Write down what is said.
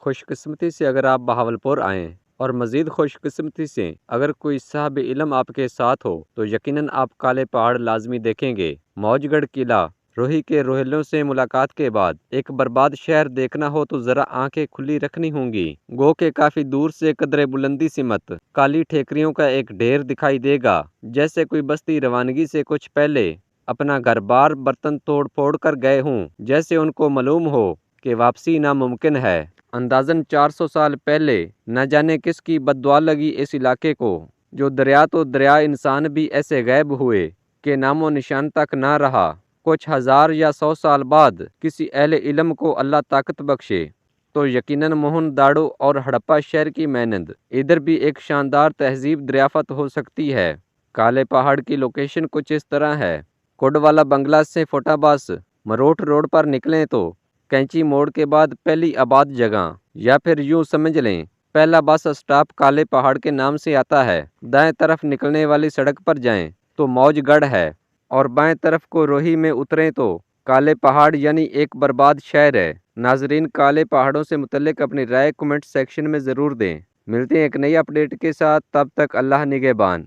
خوش قسمتی سے اگر آپ بہاولپور آئیں اور مزید خوش قسمتی سے اگر کوئی صاحب علم آپ کے ساتھ ہو تو یقیناً آپ کالے پہاڑ لازمی دیکھیں گے۔ موج گڑھ قلعہ روہی کے روہیلوں سے ملاقات کے بعد ایک برباد شہر دیکھنا ہو تو ذرا آنکھیں کھلی رکھنی ہوں گی۔ گو کہ کافی دور سے قدرے بلندی سمت کالی ٹھیکریوں کا ایک ڈھیر دکھائی دے گا، جیسے کوئی بستی روانگی سے کچھ پہلے اپنا گھر بار برتن توڑ پھوڑ کر گئے ہوں، جیسے ان کو معلوم ہو کہ واپسی ناممکن ہے۔ اندازاً 400 سال پہلے نہ جانے کس کی بد دعا لگی اس علاقے کو، جو دریا تو دریا انسان بھی ایسے غائب ہوئے کہ نام و نشان تک نہ رہا۔ کچھ ہزار یا 100 سال بعد کسی اہل علم کو اللہ طاقت بخشے تو یقیناً موہن داڑو اور ہڑپا شہر کی مانند ادھر بھی ایک شاندار تہذیب دریافت ہو سکتی ہے۔ کالے پہاڑ کی لوکیشن کچھ اس طرح ہے۔ کوڈوالا بنگلہ سے فوٹا باس مروٹ روڈ پر نکلیں تو کینچی موڑ کے بعد پہلی آباد جگہ، یا پھر یوں سمجھ لیں پہلا بس اسٹاپ کالے پہاڑ کے نام سے آتا ہے۔ دائیں طرف نکلنے والی سڑک پر جائیں تو موج گڑھ ہے، اور بائیں طرف کو روہی میں اتریں تو کالے پہاڑ یعنی ایک برباد شہر ہے۔ ناظرین، کالے پہاڑوں سے متعلق اپنی رائے کمنٹ سیکشن میں ضرور دیں۔ ملتے ہیں ایک نئی اپڈیٹ کے ساتھ، تب تک اللہ نگہبان۔